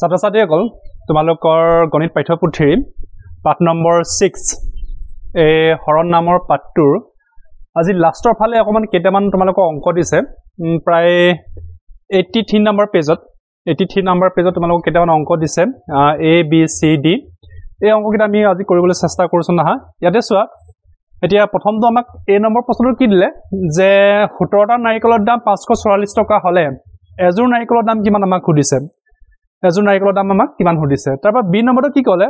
ছাত্ৰ-ছাত্ৰীসকল তোমালোকৰ গণিত পাঠ্যপুথিৰ পাঠ নম্বৰ 6 এই হৰণ নামৰ পাঠটোৰ আজি লাষ্টৰ ফালে অকমান কেইটামান তোমালোকৰ অংক দিছে প্ৰায় 83 নম্বৰ পেজত তোমালোকক কেইটামান অংক দিছে A B C D এই অংককেইটা আমি আজি কৰিবলৈ চেষ্টা কৰিছো না ইয়াতে চোৱা এতিয়া প্ৰথমটো আমাক এই নম্বৰ প্ৰশ্নটো কি দিলে যে 17টা নাৰিকলৰ দাম 544 টকা হলে এজোৰ নাৰিকলৰ দাম কিমান আমাক সুধিছে এজোৰ নাৰিকলৰ দাম আমাক কিমান সুধিছে তাৰপৰা বি নম্বৰটো কি ক'লে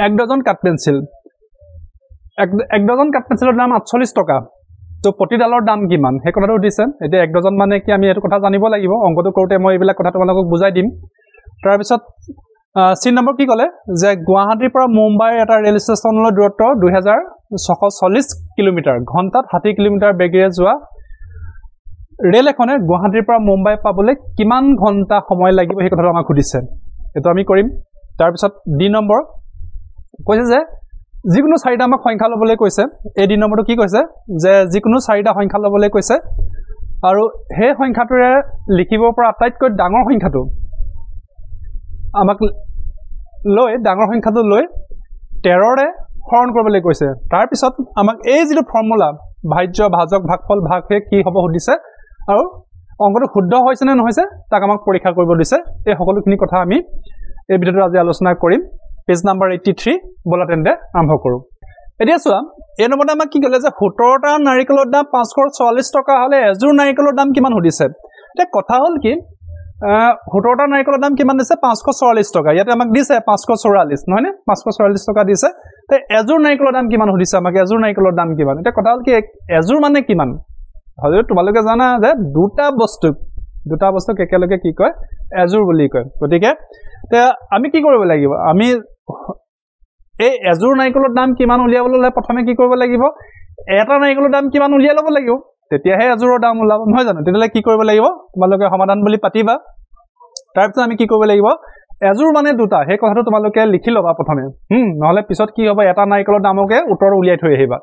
এক ডজন কাট পেন্সিল এক ডজন কাট পেন্সিলৰ দাম 48 টকা তো প্ৰতিডালৰ দাম কিমান হে কথাটো সুধিছে এতিয়া এক ডজন মানে কি আমি এটো কথা জানিব লাগিব অংকটো কৰোতে মই এইবিলাক কথা তোমালোকক বুজাই দিম তাৰ পিছত সি নম্বৰ কি ক'লে যে গুৱাহাটীৰ পৰা মুম্বাইৰ এটা ৰেল ষ্টেচনলৈ দূৰত্ব 2640 কিলোমিটাৰ ঘণ্টাত 60 কিলোমিটাৰ বেগেৰে যোৱা ৰেল এখনে গুৱাহাটীৰ পৰা মুম্বাই পাবলৈ কিমান ঘণ্টা সময় লাগিব এই কথাটো আমাক সুধিছে এটো আমি কৰিম তাৰ পিছত ডি নম্বৰ কৈছে যে যিকোনো চাৰিটা আমাক সংখ্যা লবলৈ কৈছে এই ডি নম্বৰটো কি কৈছে যে যিকোনো চাৰিটা সংখ্যা লবলৈ কৈছে আৰু হে সংখ্যাটোৰে লিখিব পৰা আটাইতকৈ ডাঙৰ সংখ্যাটো আমাক লৈ ডাঙৰ সংখ্যাটো লৈ 13 ৰে হৰণ কৰিবলৈ কৈছে তাৰ পিছত আমাক এই যিটো ফৰ্মুলা ভাজ্য ভাজক ভাগফল ভাগহে কি হ'ব সুধিছে আৰু অংকটো শুদ্ধ হৈছে নে নহৈছে তাক আমাক পৰীক্ষা কৰিব দিছে এই সকলোখিনি কথা আমি এই ভিডিঅ'টো আজি আলোচনা কৰিম পেজ নম্বৰ 83 বলা তেন্তে আৰম্ভ কৰো এতিয়া চোৱা এই নম্বৰতে আমাক কি ক'লে যে 17টা নাৰিকলৰ দাম 544 টকা হলে এজোৰ নাৰিকলৰ দাম কিমান সুধিছে এটা কথা হ'ল কি 17টা নাৰিকলৰ দাম কিমান দিছে 544 টকা ইয়াতে আমাক দিছে 544 নহয় নে 544 টকা দিছে তে এজোৰ নাৰিকলৰ দাম কিমান সুধিছে আমাক এজোৰ নাৰিকলৰ দাম কিমান এটা কথা হ'ল কি এজোৰ মানে কিমান হয়তো তোমালোকে জানা যে দুটা বস্তু একেলগে কি কয় এজোৰ বুলি কয় গতিকে তে আমি কি কৰিব লাগিব আমি এই এজোৰ নাৰিকলৰ দাম কিমান উলিয়াবলৈ হলে প্ৰথমে কি কৰিব লাগিব এটা নাৰিকলৰ দাম কিমান উলিয়াই ল'ব লাগিব তেতিয়াহে এজোৰৰ দাম ওলাব নহয় জানো তেতিয়ালে কি কৰিব লাগিব তোমালোকে সমাধান বুলি পাতিবা তাৰ পিছত আমি কি কৰিব লাগিব এজোৰ মানে দুটা হে কথাটো তোমালোকে লিখি লবা প্ৰথমে নহলে পিছত কি হ'ব এটা নাৰিকলৰ দামকে উত্তৰ উলিয়াই থৈ আহিবা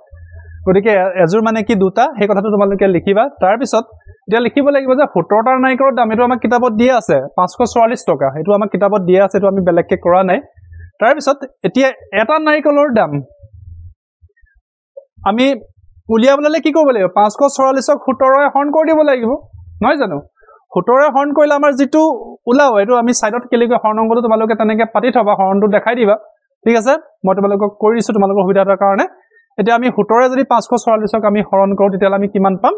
গতিকে এজোৰ মানে কি দুটা হে কথাটো তোমালোকে লিখিবা তাৰ পিছত এতিয়া লিখিব লাগিব যে 17টা নাৰিকলৰ দাম এটো আমাক কিতাপত দিয়া আছে 544 টকা এটো আমাক কিতাপত দিয়া আছে এটো আমি বেলেগকে কৰা নাই তাৰ পিছত এতিয়া এটা নাৰিকলৰ দাম আমি উলিয়াবলে কি কৰিব লাগিব 544ক 17ৰে হৰণ কৰি দিব লাগিব নহয় জানো 17ৰে হৰণ কৰিলে আমাৰ যেটো উলাও এটো আমি সাইডত কেলিকৈ হৰণ অংকটো তোমালোকে তেনেকে পাতি থবা হৰণটো দেখাই দিবা ঠিক আছে মই তোমালোকক কৰি দিছো তোমালোকৰ সুবিধাৰ কাৰণে এতিয়া আমি 17ৰে যদি 544ক আমি হৰণ কৰো তেতিয়া আমি কিমান পাম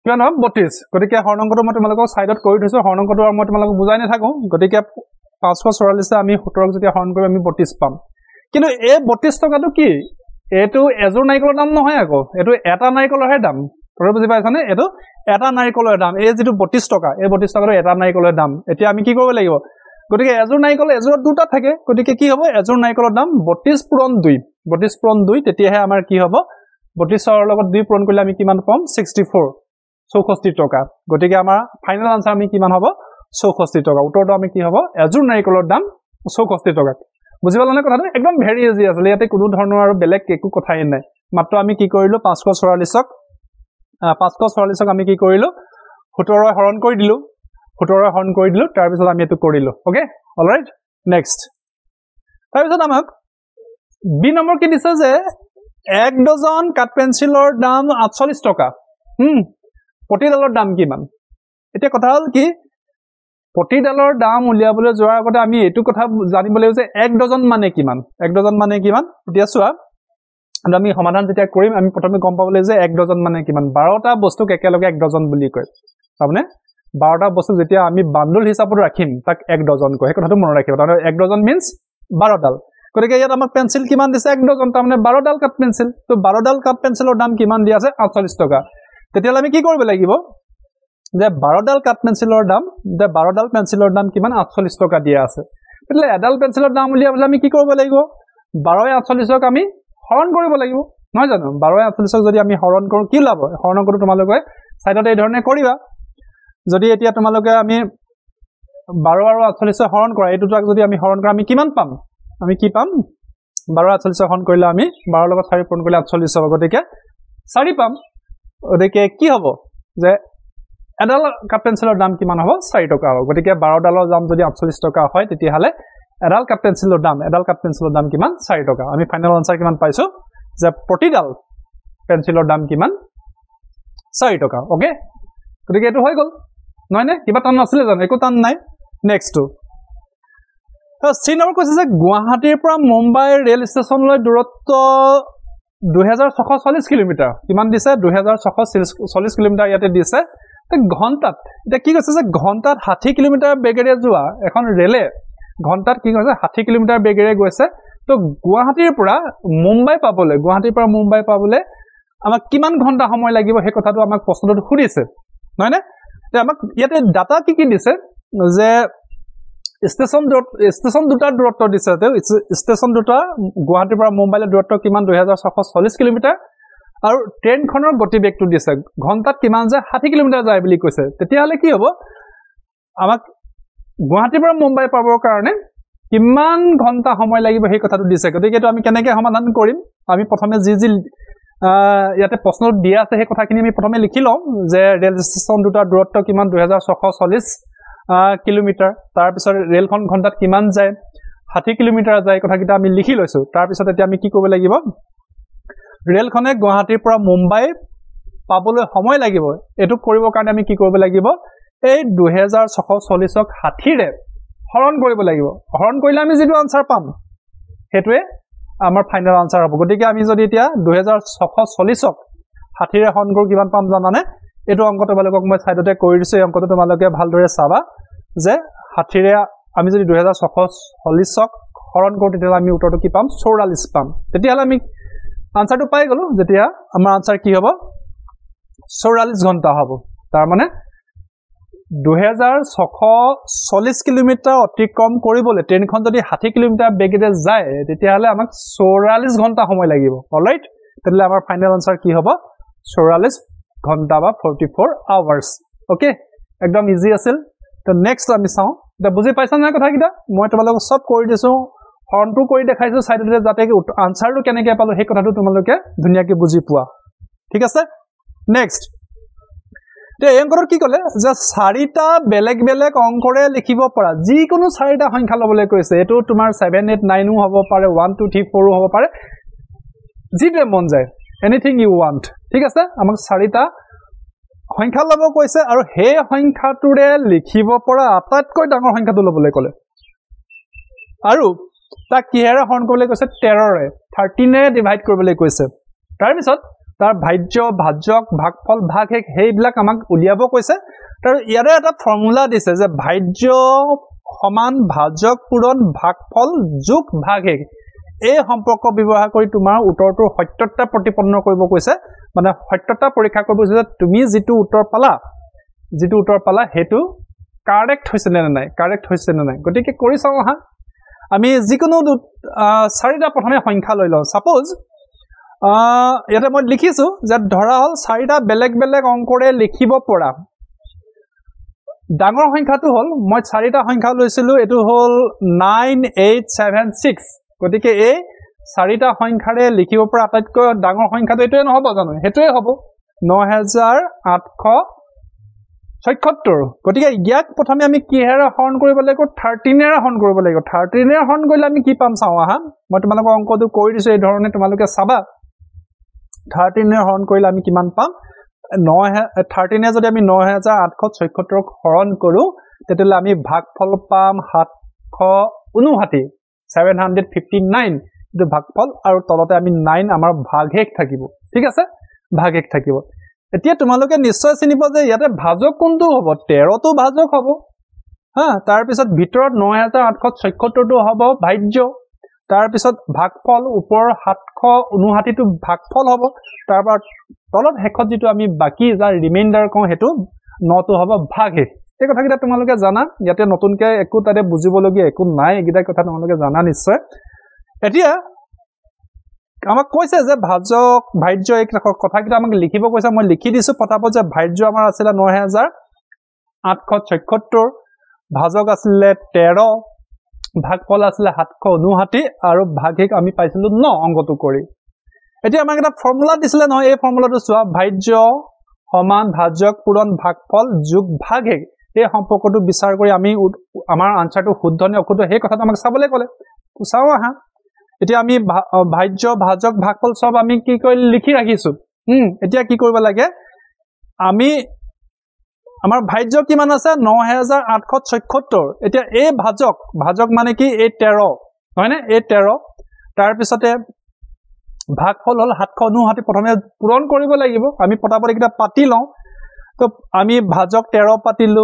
কিমান হ'ব 32 গতিকে হৰণ অংকটো মই তোমালোকক সাইডত কৰি থৈছো হৰণ অংকটো আৰু মই তোমালোকক বুজাই নাথাকো গতিকে 544 আমি 17ক যদি হৰণ কৰি আমি 32 পাম কিন্তু এই 32 টকাটো কি এটো এজোৰ নাৰিকলৰ দাম নহয় আকৌ এটো এটা নাৰিকলৰহে দাম তোৰ বুজি পাইছানে এটো এটা নাৰিকলৰ দাম এই যেটো 32 টকা এই 32 টকাটো এটা নাৰিকলৰ দাম এতিয়া আমি কি কৰিব লাগিব গতিকে এজোৰ নাৰিকল এজোৰত দুটা থাকে গতিকে কি হ'ব এজোৰ নাৰিকলৰ দাম 32 পূৰণ 2 তেতিয়াহে আমাৰ কি হ'ব 32 ৰ লগত 2 পূৰণ কৰিলে আমি কিমান পাম 64 টকা গতিকে আমাৰ ফাইনাল আনসাৰ আমি কিমান হ'ব 64 টকা উত্তৰটো আমি কি হ'ব এজোৰ নাৰিকলৰ দাম 64 টকা বুজি পালানে কথাটো একদম ভেৰি ইজি আছে ইয়াতে কোনো ধৰণৰ আৰু বেলেগ একো কথাই নাই মাত্ৰ আমি কি কৰিলো 544ক আমি কি কৰিলো 17ৰে হৰণ কৰি দিলো তাৰ পিছত আমি এটো কৰিলো ওকে অলৰাইট নেক্সট তাৰ পিছত আমাক বি নম্বৰ কি দিছে যে এক ডজন কাট পেন্সিলৰ দাম 48 টকা প্ৰতিডালৰ দাম কিমান এতিয়া কথা হ'ল কি প্ৰতিডালৰ দাম উলিয়াবলৈ যোৱাৰ আগতে আমি এটো কথা জানিব লাগিব যে এক ডজন মানে কিমান এতিয়া চোৱা আমি সমাধান যেতিয়া কৰিম আমি প্ৰথমে গম পাব লাগিব যে এক ডজন মানে কিমান 12টা বস্তুক একেলগে এক ডজন বুলি কয় তাৰমানে 12টা বস্তু যেতিয়া আমি বান্ডল হিচাপত ৰাখিম তাক এক ডজন কয় এই কথাটো মনত ৰাখিবা তাৰমানে এক ডজন মিন্স 12ডাল গতিকে ইয়াত আমাক পেন্সিল কিমান দিছে এক ডজন তাৰমানে 12ডাল কাট পেন্সিল তো 12ডাল কাট পেন্সিলৰ দাম কিমান দিয়া আছে 48 টকা তেতিয়ালে আমি কি কৰিব লাগিব যে 12ডাল কাট পেন্সিলৰ দাম কিমান 48 টকা দিয়া আছে তেতিয়ালে এডাল পেন্সিলৰ দাম উলিয়াবলৈ আমি কি কৰিব লাগিব 12 48ক আমি হৰণ কৰিব লাগিব নহয় জানো 12 48ক যদি আমি হৰণ কৰো কি লাভ হৰণ কৰোঁ তোমালোকে সাইডত এই ধৰণে কৰিবা যদি এতিয়া তোমালোকে আমি 12 আৰু 48 হৰণ কৰা এইটোটাক যদি আমি হৰণ কৰা আমি কিমান পাম আমি কি পাম 12 48 হৰণ কৰিলে আমি 12 লগত 4 পূৰণ কৰিলে 48 হ'ব গতিকে 4 পাম গতিকে কি হ'ব যে এডাল কাপ পেঞ্চিলৰ দাম কিমান হ'ব 4 টকা হ'ব গতিকে 12 ডালৰ দাম যদি 48 টকা হয় তেতিয়াহলে এডাল কাপ পেঞ্চিলৰ দাম কিমান 4 টকা আমি ফাইনাল আনসাৰ কিমান পাইছো যে প্ৰতিডাল পেঞ্চিলৰ দাম কিমান 4 টকা ওকে গতিকে এটো হৈ গল নহয় নে কিবা টান নাছিলে জানো একো টান নাই নেক্সট চিনৰ কৈছে যে গুৱাহাটীৰ পৰা মুম্বাই ৰেল ষ্টেচনলৈ দূৰত্ব 2640 কিলোমিটাৰ কিমান দিছে 2640 কিলোমিটাৰ ইয়াতে দিছে ঘণ্টাত এটা কি কৈছে যে ঘণ্টাত 60 কিলোমিটাৰ বেগেৰে যোৱা এখন ৰেলে ঘণ্টাত কি কৈছে 60 কিলোমিটাৰ বেগেৰে গৈছে তো গুৱাহাটীৰ পৰা মুম্বাই পাবলৈ আমাক কিমান ঘণ্টা সময় লাগিব হে কথাটো আমাক প্ৰশ্নটো সুধিছে নহয় নে তে আমাক ইয়াতে ডাটা কি দিছে যে ষ্টেচন দুটাৰ দূৰত্ব দিছে তে ষ্টেচন দুটা গুৱাহাটীৰ পৰা মুম্বাইলৈ দূৰত্ব কিমান 2640 কিলোমিটাৰ আৰু ট্ৰেইনখনৰ গতিবেগটো দিছে ঘণ্টাত কিমান যায় 60 কিলোমিটাৰ যায় বুলি কৈছে তেতিয়াহলে কি হ'ব আমাক গুৱাহাটীৰ পৰা মুম্বাই পাবৰ কাৰণে কিমান ঘণ্টা সময় লাগিব হে কথাটো দিছে গতিকে এটো আমি কেনেকৈ সমাধান কৰিম আমি প্ৰথমে যি ইয়াতে প্ৰশ্ন দিয়া আছে হে কথাখিনি আমি প্ৰথমে লিখি লম যে ৰেল ষ্টেচন দুটাৰ দূৰত্ব কিমান 2640 কিলোমিটাৰ তাৰ পিছত ৰেলখন ঘণ্টাত কিমান যায় 60 কিলোমিটাৰ যায় কথাকিটা আমি লিখি লৈছো তাৰ পিছত এতিয়া আমি কি কৰিব লাগিব ৰেলখনে গুৱাহাটীৰ পৰা মুম্বাই পাবলৈ সময় লাগিব এটো কৰিবৰ কাৰণে আমি কি কৰিব লাগিব এই 2640 ক 60 ৰে হৰণ কৰিব লাগিব হৰণ কৰিলে আমি যেটো আনসাৰ পাম হেতুৱে আমাৰ ফাইনাল আনসাৰ হ'ব গতিকে আমি যদি এতিয়া 2640 ক 60 ৰে হৰণ কৰো কিমান পাম জানানে এটো অংক তোমালোকক মই সাইডতে কৰি দিছো এই অংকটো তোমালোকে ভালদৰে চাবা যে 60 ৰে আমি যদি 2640 ক হৰণ কৰো তেতিয়া আমি উত্তৰটো কি পাম 44 পাম তেতিয়াহলে আমি আনসাৰটো পাই গলো যেতিয়া আমাৰ আনসাৰ কি হ'ব 44 ঘণ্টা হ'ব তাৰ মানে 2640 কিলোমিটাৰ অতিক্ৰম কৰিবলৈ ট্ৰেইনখন যদি 60 কিলোমিটাৰ বেগেৰে যায় তেতিয়াহলে আমাক 44 ঘণ্টা সময় লাগিব অলৰাইট তেতিয়াহলে আমাৰ ফাইনাল আনসাৰ কি হ'ব 44 ঘণ্টা বা 44 আৱাৰ্স ওকে একদম ইজি আছিল তো নেক্সট আমি চাও এটা বুজি পাইছা না কথাকিটা মই তোমালোকক সব কৰি দিছো হৰণটো কৰি দেখাইছো সাইডতে যাতে আনসাৰটো কেনেকৈ পালো হে কথাটো তোমালোকে ধুনিয়াকৈ বুজি পোৱা ঠিক আছে নেক্সট তে এই অংকটো কি কলে যে চাৰিটা বেলেগ বেলেগ অংকৰে লিখিব পৰা যিকোনো চাৰিটা সংখ্যা লবলৈ কৈছে এটো তোমাৰ 7 8 9 ও হ'ব পাৰে 1 2 3 4 ও হ'ব পাৰে যিটো মন যায় এনিথিং ইউ ওয়ান্ট ঠিক আছে আমাক চাৰিটা সংখ্যা লব কৈছে আৰু হে সংখ্যাটোৰে লিখিব পৰা আটাইতকৈ ডাঙৰ সংখ্যাটো লবলৈ কলে আৰু তা কিহেৰে হৰণ কৰিবলৈ কৈছে 13 ৰে 13 ৰে ডিভাইড কৰিবলৈ কৈছে তাৰ পিছত তাৰ ভাজ্য ভাজক ভাগফল ভাগহেক হেইবিলাক আমাক উলিয়াব কৈছে তাৰ ইয়াৰে এটা ফৰ্মুলা দিছে যে ভাজ্য সমান ভাজক পূৰণ ভাগফল যোগ ভাগহেক এই সম্পৰ্ক ব্যৱহাৰ কৰি তোমাৰ উত্তৰটোৰ সত্যতা প্ৰতিপন্ন কৰিব কৈছে মানে সত্যতা পৰীক্ষা কৰিব কৈছে যে তুমি যেটো উত্তৰ পালা হেতু কাৰেক্ট হৈছে নে নাই গতিকে কৰি চাও হা আমি যিকোনো চাৰিটা প্ৰথমে সংখ্যা লৈ লওঁ সাপোজ ইয়াতে মই লিখিছো যে ধৰা হল চাৰিটা বেলেগ বেলেগ অংকৰে লিখিব পৰা ডাঙৰ সংখ্যাটো হল মই চাৰিটা সংখ্যা লৈছিলো এটো হল 9876 গতিকে এই চাৰিটা সংখ্যাৰে লিখিব পৰা আটাইতকৈ ডাঙৰ সংখ্যাটো এটোৱে নহব জানো হেতুৱে হ'ব 9876 গতিকে ইয়াক প্ৰথমে আমি কিহেৰে হৰণ কৰিব লাগিব 13 ৰে হৰণ কৰিব লাগিব 13 ৰে হৰণ কৰিলে আমি কি পাম চাও আহা মই তোমালোকক অংকটো কৰি দিছো এই ধৰণে তোমালোকে চাবা 13 ৰে হৰণ কৰিলে আমি কিমান পাম 13 ৰে যদি আমি 9876 ক হৰণ কৰো তেতিয়ালে আমি ভাগফল পাম 759 759 এটো ভাগফল আৰু তলতে আমি 9 আমাৰ ভাগহেক থাকিব ঠিক আছে ভাগহেক থাকিব এতিয়া তোমালোকে নিশ্চয় চিনিব যে ইয়াতে ভাজক কোনটো হ'ব 13 টো ভাজক হ'ব হা তাৰ পিছত ভিতৰত 9876 টো হ'ব ভাজ্য তাৰ পিছত ভাগফল ওপৰ 759 টো ভাগফল হ'ব তাৰপৰ তলত হেকত যেটো আমি বাকি যা ৰিমাইন্ডাৰ কওঁ হেতু 9 টো হ'ব ভাগহেক এই কথাকিটা তোমালোকে জানা ইয়াতে নতুনকৈ একো তাতে বুজিবলগীয়া একো নাই এগিটা কথা তোমালোকে জানা নিশ্চয় এতিয়া আমাক কৈছে যে ভাজক ভাজ্য এক কথাকিটা আমাক লিখিব কৈছে মই লিখি দিছো পটাপট যে ভাজ্য আমাৰ আছিল 9876 ভাজক আছিল 13 ভাগফল আছিল 759 আৰু ভাগহেক আমি পাইছিলো 9 অংকটো কৰি এতিয়া আমাক এটা ফৰ্মুলা দিছিলে নহয় এই ফৰ্মুলাটো চোৱা ভাজ্য সমান ভাজক পূৰণ ভাগফল যোগ ভাগহেগ এই সম্পৰ্কটো বিচাৰ কৰি আমি আমাৰ আনসাৰটো শুদ্ধ নে অশুদ্ধ সেই কথাটো আমাক চাবলৈ ক'লে চাও আহা এতিয়া আমি ভাজ্য ভাজক ভাগফল সব আমি কি কৰি লিখি ৰাখিছো এতিয়া কি কৰিব লাগে আমি আমাৰ ভাজ্য কিমান আছে 9876 এতিয়া এই ভাজক মানে কি এই 13 হয় না এই 13 তাৰ পিছতে ভাগফল হল 759 প্ৰথমে পূৰণ কৰিব লাগিব আমি পটাপট এটা পাতি লওঁ তো আমি ভাজক 13 পাতিলো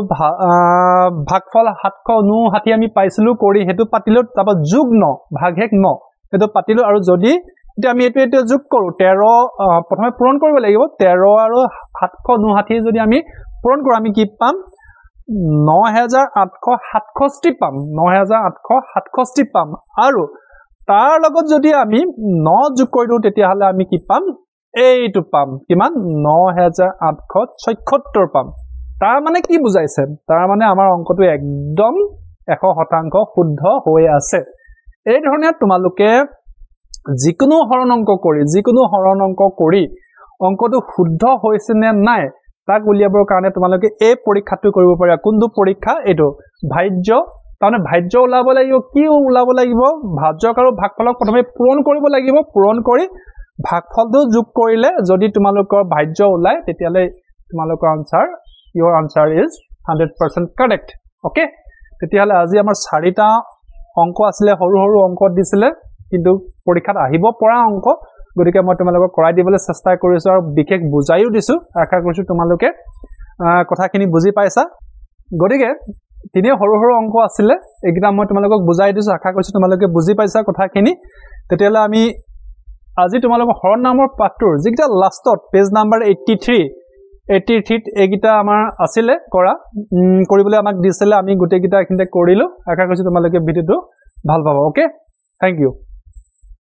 ভাগফল 759 আমি পাইছিলো কৰি হেতু পাতিলো তাৰপৰ যোগ 9 ভাগহেক 9 হেতু পাতিলো আৰু যদি এতিয়া আমি এটো যোগ কৰো 13 প্ৰথমে পূৰণ কৰিব লাগিব 13 আৰু 759 যদি আমি পূৰণ কৰো আমি কি পাম 9867 পাম 9867 পাম আৰু তাৰ লগত যদি আমি 9 যোগ কৰি দিও তেতিয়া হলে আমি কি পাম এইটো পাম কিমান 9876 পাম তাৰ মানে কি বুজাইছে তাৰ মানে আমাৰ অংকটো একদম 100% শুদ্ধ হৈ আছে এই ধৰণে তোমালোকে যিকোনো হৰণ অংক কৰি অংকটো শুদ্ধ হৈছে নে নাই তাক উলিয়াবৰ কাৰণে তোমালোকে এই পৰীক্ষাটো কৰিব পাৰা কোনটো পৰীক্ষা এটো ভাজ্য তাৰমানে ভাজ্য ওলাব লাগিব কি ওলাব লাগিব ভাজক আৰু ভাগফলক প্ৰথমে পূৰণ কৰিব লাগিব পূৰণ কৰি ভাগফলটো যোগ কৰিলে যদি তোমালোকৰ ভাজ্য ওলাই তেতিয়ালে তোমালোকৰ answer your answer is 100% correct okay তেতিয়ালে আজি আমাৰ 4টা অংক আছিল সৰু অংক দিছিলে কিন্তু পৰীক্ষাত আহিব পৰা অংক গতিকে মই তোমালোকক কৰাই দিবলৈ চেষ্টা কৰিছো আৰু বিশেষ বুজাইও দিছো আশা কৰিছো তোমালোকে কথাখিনি বুজি পাইছা গতিকে তিনে সৰু অংক আছিল এইগিটা মই তোমালোকক বুজাই দিছো আশা কৰিছো তোমালোকে বুজি পাইছা কথাখিনি তেতিয়ালে আমি আজি তোমালোকৰ হৰণ নামৰ পাঠটোৰ যিটা লাষ্টত পেজ নাম্বাৰ 83 ত এইগিটা আমাৰ আছিল কৰিবলৈ আমাক দিছিলে আমি গোটেই গিটা এখিনতে কৰিলো আশা কৰিছো তোমালোকে ভিডিওটো ভাল পাবা ওকে থ্যাংক ইউ